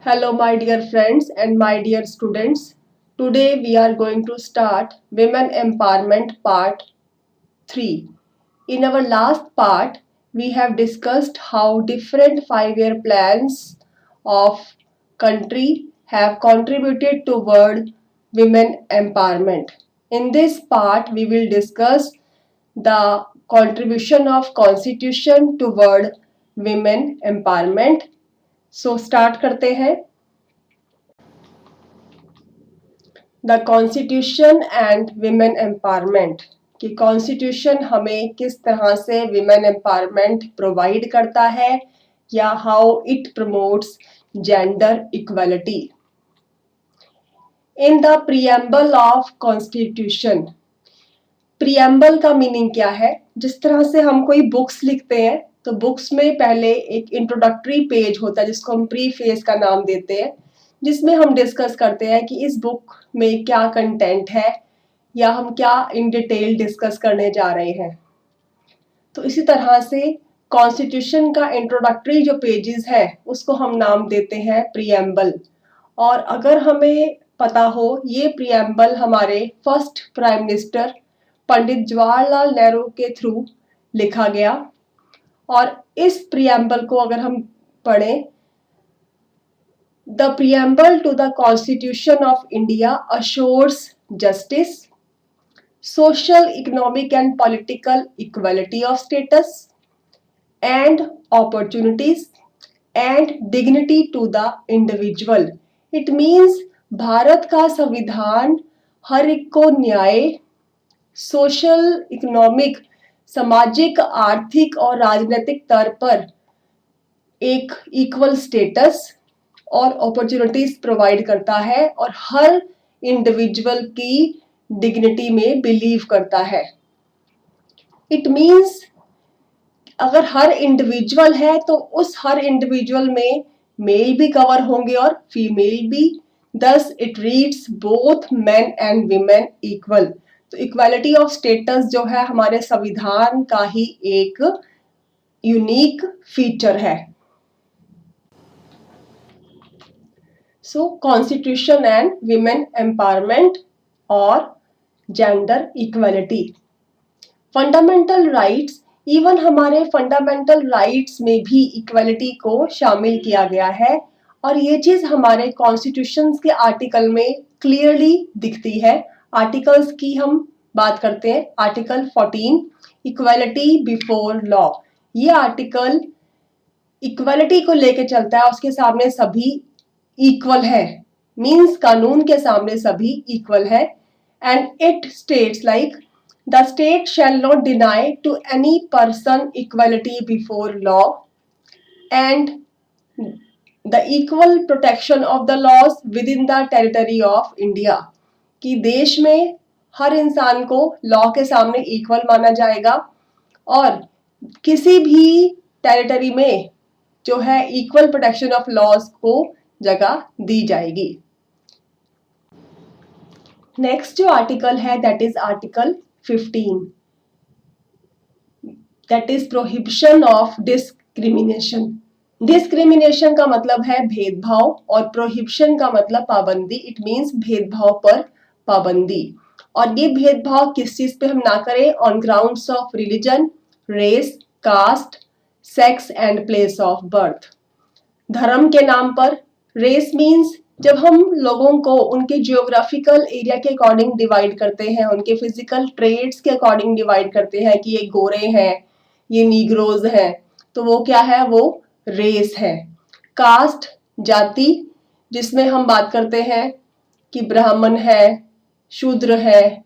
Hello, my dear friends and my dear students. Today we are going to start Women Empowerment Part 3. In our last part, we have discussed how different 5-year plans of country have contributed toward women empowerment. In this part, we will discuss the contribution of constitution toward women empowerment. So start करते हैं. The constitution and women empowerment कि constitution हमें किस तरह से women empowerment provide करता है या how it promotes gender equality. In the preamble of constitution. Preamble का मीनिंग क्या है? जिस तरह से हम कोई बुक्स लिखते हैं तो बुक्स में पहले एक इंट्रोडक्टरी पेज होता है जिसको हम प्रीफेस का नाम देते हैं, जिसमें हम डिस्कस करते हैं कि इस बुक में क्या कंटेंट है या हम क्या इन डिटेल डिस्कस करने जा रहे हैं. तो इसी तरह से कॉन्स्टिट्यूशन का इंट्रोडक्टरी जो पेजेस है उसको हम नाम देते हैं प्रीएम्बल. और अगर हमें पता हो, ये प्रीएम्बल हमारे first prime minister Pandit Jawaharlal Nehru के थ्रू लिखा गया. और इस प्रीएम्बल को अगर हम पढ़ें, The preamble to the Constitution of India assures justice, social, economic and political equality of status and opportunities and dignity to the individual. It means Bharat का संविधान हर एक को न्याय, सोशल, इकोनॉमिक, सामाजिक, आर्थिक और राजनीतिक स्तर पर एक इक्वल स्टेटस और अपॉर्चुनिटीज प्रोवाइड करता है और हर इंडिविजुअल की डिग्निटी में बिलीव करता है. इट मीन्स अगर हर इंडिविजुअल है तो उस हर इंडिविजुअल में मेल भी कवर होंगे और फीमेल भी. Thus it reads both men and women equal. तो इक्वालिटी ऑफ स्टेटस जो है हमारे संविधान का ही एक यूनिक फीचर है. So, Constitution and Women Empowerment और Gender Equality. Fundamental Rights. Even हमारे फंडामेंटल राइट्स में भी इक्वलिटी को शामिल किया गया है और ये चीज हमारे कॉन्स्टिट्यूशन के आर्टिकल में क्लियरली दिखती है. आर्टिकल्स की हम बात करते हैं. Article 14 equality before law. ये आर्टिकल इक्वलिटी को लेके चलता है. उसके सामने सभी इक्वल है, मीन्स कानून के सामने सभी इक्वल है. And it states like the state shall not deny to any person equality before law and the equal protection of the laws within the territory of India. कि देश में हर इंसान को लॉ के सामने इक्वल माना जाएगा और किसी भी टेरिटरी में जो है इक्वल प्रोटेक्शन ऑफ लॉज को जगह दी जाएगी. नेक्स्ट जो आर्टिकल है that is article 15, that is prohibition of discrimination. Discrimination का मतलब है भेदभाव और प्रोहिबिशन का मतलब पाबंदी. इट मीन्स भेदभाव पर पाबंदी. और ये भेदभाव किस चीज पे हम ना करें? On grounds of religion, race, caste, sex and place of birth. धर्म के नाम पर. रेस मीन्स जब हम लोगों को उनके जियोग्राफिकल एरिया के अकॉर्डिंग डिवाइड करते हैं, उनके फिजिकल ट्रेड्स के अकॉर्डिंग डिवाइड करते हैं कि ये गोरे हैं, ये नीग्रोज हैं, तो वो क्या है? वो रेस है. कास्ट जाति, जिसमें हम बात करते हैं कि ब्राह्मण है, शूद्र है.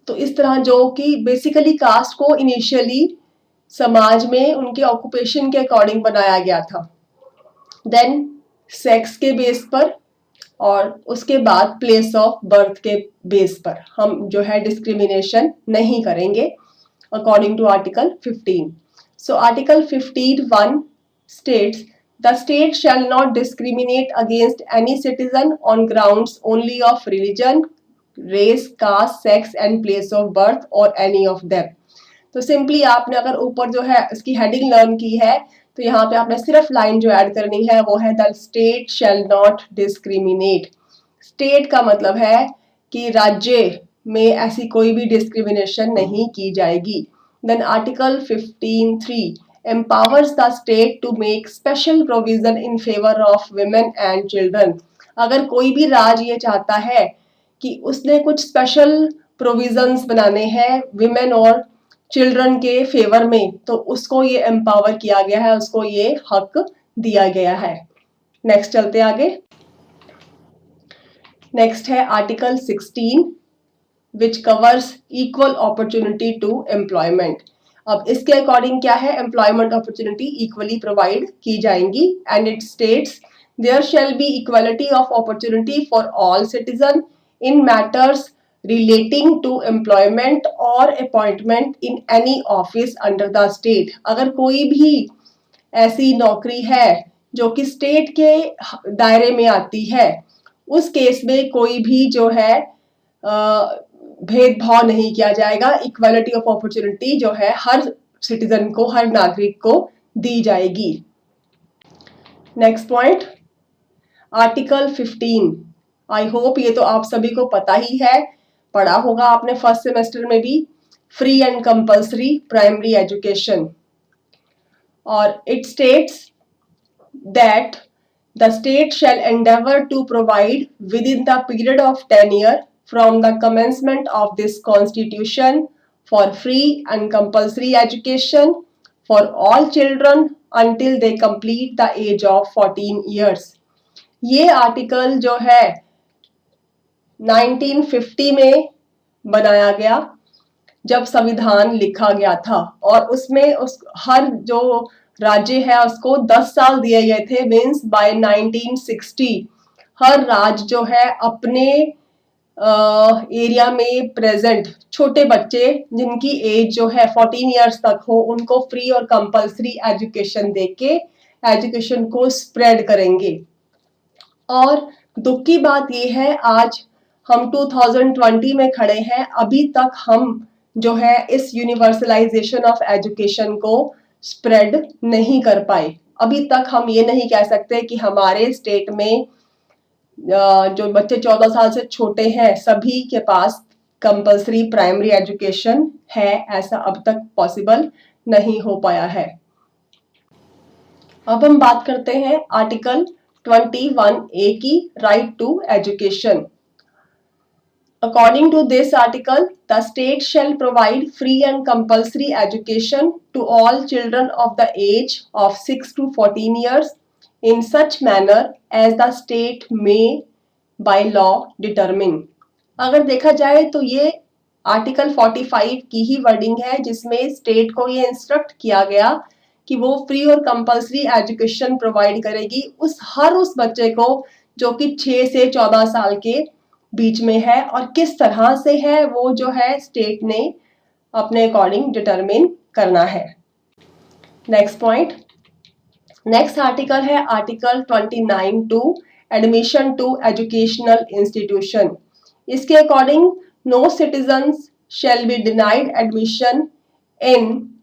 तो इस तरह जो कि बेसिकली कास्ट को इनिशियली समाज में उनके ऑक्यूपेशन के अकॉर्डिंग बनाया गया था. देन सेक्स के बेस पर और उसके बाद प्लेस ऑफ बर्थ के बेस पर हम जो है डिस्क्रिमिनेशन नहीं करेंगे according to article 15. So article 15(1) states the state shall not discriminate against any citizen on grounds only of religion, race, caste, sex and place of birth or any of them. तो simply आपने अगर ऊपर जो है इसकी heading learn की है तो यहाँ पे आपने सिर्फ लाइन जो ऐड करनी है वो है the state shall not discriminate. State का मतलब है कि राज्य में ऐसी कोई भी डिस्क्रिमिनेशन नहीं की जाएगी। Then article 15(3) empowers the state to make special provision in favor of women and children। अगर कोई भी राज्य ये चाहता है कि उसने कुछ स्पेशल प्रोविजंस बनाने हैं विमेन और चिल्ड्रन के फेवर में, तो उसको ये एम्पावर किया गया है, उसको ये हक दिया गया है। नेक्स्ट चलते आगे। नेक्स्ट है article 16 which covers equal opportunity to employment. अब इसके अकॉर्डिंग क्या है, एम्प्लॉयमेंट अपॉर्चुनिटी इक्वली प्रोवाइड की जाएंगी and it states there shall be equality of opportunity for all citizen in matters relating to employment और appointment in any office under the state. अगर कोई भी ऐसी नौकरी है जो कि स्टेट के दायरे में आती है, उस केस में कोई भी जो है भेदभाव नहीं किया जाएगा। इक्वालिटी ऑफ अपॉर्चुनिटी जो है हर सिटीजन को, हर नागरिक को दी जाएगी। Next point article 15। I hope ये तो आप सभी को पता ही है, पढ़ा होगा आपने फर्स्ट सेमेस्टर में भी। Free and compulsory primary education, और it states that the state shall endeavor to provide within the period of 10 years from the commencement of this constitution for free and compulsory education for all children until they complete the age of 14 years। ये article जो है 1950 में बनाया गया जब संविधान लिखा गया था, और उसमें उस हर जो राज्य है उसको 10 साल दिए गए थे। मीन्स बाय 1960 हर राज्य जो है अपने एरिया में प्रेजेंट छोटे बच्चे जिनकी एज जो है 14 इयर्स तक हो, उनको फ्री और कंपल्सरी एजुकेशन देके एजुकेशन को स्प्रेड करेंगे। और दुख की बात यह है आज हम 2020 में खड़े हैं, अभी तक हम जो है इस यूनिवर्सलाइजेशन ऑफ एजुकेशन को स्प्रेड नहीं कर पाए। अभी तक हम ये नहीं कह सकते कि हमारे स्टेट में जो बच्चे 14 साल से छोटे हैं सभी के पास कंपल्सरी प्राइमरी एजुकेशन है, ऐसा अब तक पॉसिबल नहीं हो पाया है। अब हम बात करते हैं आर्टिकल 21A की, right to education. According to this article, the state shall provide free and compulsory education to all children of the age of 6 to 14 years in such manner as the state may by law determine। अगर देखा जाए तो ये article 45 की ही wording है, जिसमें state को ये इंस्ट्रक्ट किया गया कि वो फ्री और कंपल्सरी एजुकेशन प्रोवाइड करेगी उस बच्चे को जो कि 6 से 14 साल के बीच में है, और किस तरह से है वो जो है स्टेट ने अपने अकॉर्डिंग डिटरमिन करना है। नेक्स्ट पॉइंट, नेक्स्ट आर्टिकल है article 29 to admission to educational institution. इसके according no citizens shall be denied admission in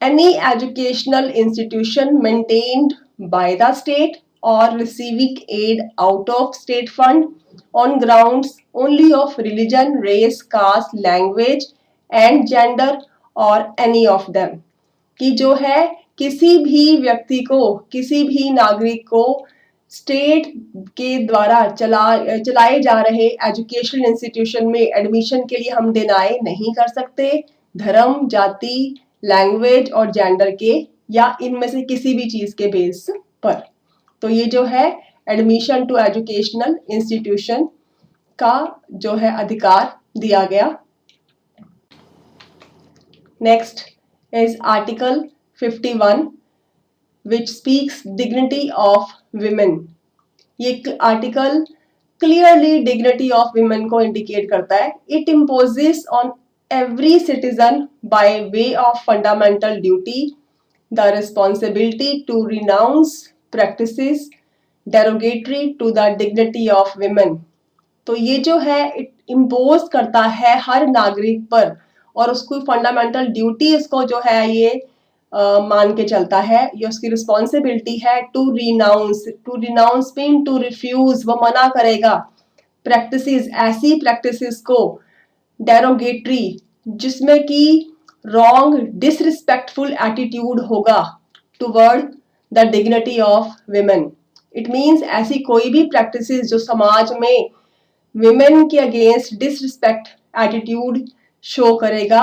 any educational institution maintained by the state or receiving aid out of state fund on grounds only of religion, race, caste, language and gender or any of them। कि जो है किसी भी व्यक्ति को, किसी भी नागरिक को स्टेट के द्वारा चलाए जा रहे एजुकेशनल इंस्टीट्यूशन में एडमिशन के लिए हम डिनाई नहीं कर सकते धर्म, जाति, लैंग्वेज और जेंडर के, या इनमें से किसी भी चीज के बेस पर। तो ये जो है एडमिशन टू एजुकेशनल इंस्टीट्यूशन का जो है अधिकार दिया गया। Next is article 51 which speaks dignity of women. ये article clearly dignity of women को इंडिकेट करता है। It imposes on every citizen by way of fundamental duty the responsibility to renounce practices derogatory to the dignity of women। तो ये जो है it impose करता है हर नागरिक पर, और उसको फंडामेंटल ड्यूटी इसको जो है ये मान के चलता है, ये उसकी रिस्पॉन्सिबिलिटी है to renounce mean to refuse, वो मना करेगा प्रैक्टिसेस, ऐसी प्रैक्टिसेस को, डेरोगेटरी जिसमें कि रॉन्ग डिसरिस्पेक्टफुल एटीट्यूड होगा toward the dignity of women. It means ऐसी कोई भी प्रैक्टिसेस जो समाज में विमेन के अगेंस्ट डिसरिस्पेक्ट एटीट्यूड शो करेगा,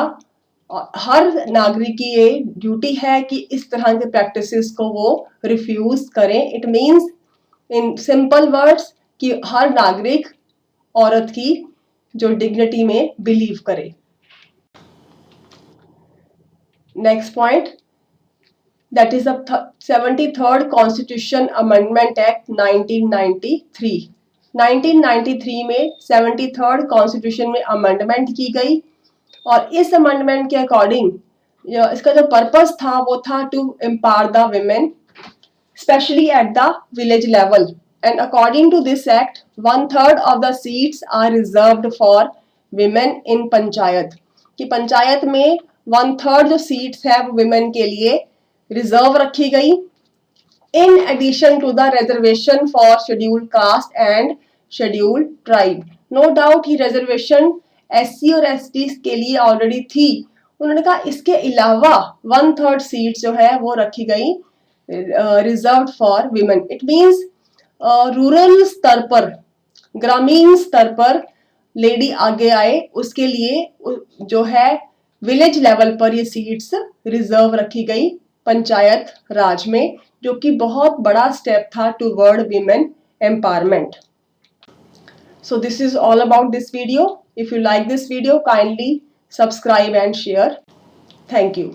हर नागरिक की ये ड्यूटी है कि इस तरह के प्रैक्टिसेस को वो रिफ्यूज करें। It means in simple words कि हर नागरिक औरत की जो डिग्निटी में बिलीव करे। Next point, that is the 73rd constitution amendment act 1993। 1993 में 73rd कॉन्स्टिट्यूशन में अमेंडमेंट की गई और इस अमेंडमेंट के अकॉर्डिंग इसका जो पर्पस था वो था to empower the women specially at the village level, and according to this act 1/3 of the seats are reserved for women in panchayat, कि पंचायत में 1/3 जो सीट्स है वो विमेन के लिए रिजर्व रखी गई। In addition to the reservation for scheduled caste and scheduled tribe, no doubt ही रिजर्वेशन एससी और एसटी के लिए ऑलरेडी थी, उन्होंने कहा इसके अलावा 1/3 सीट जो है वो रखी गई reserve for women. It means rural स्तर पर, ग्रामीण स्तर पर लेडी आगे आए, उसके लिए जो है विलेज लेवल पर ये सीट्स रिजर्व रखी गई पंचायत राज में, जो कि बहुत बड़ा स्टेप था toward women empowerment. So this is all about this video. If you like this video, kindly subscribe and share. Thank you.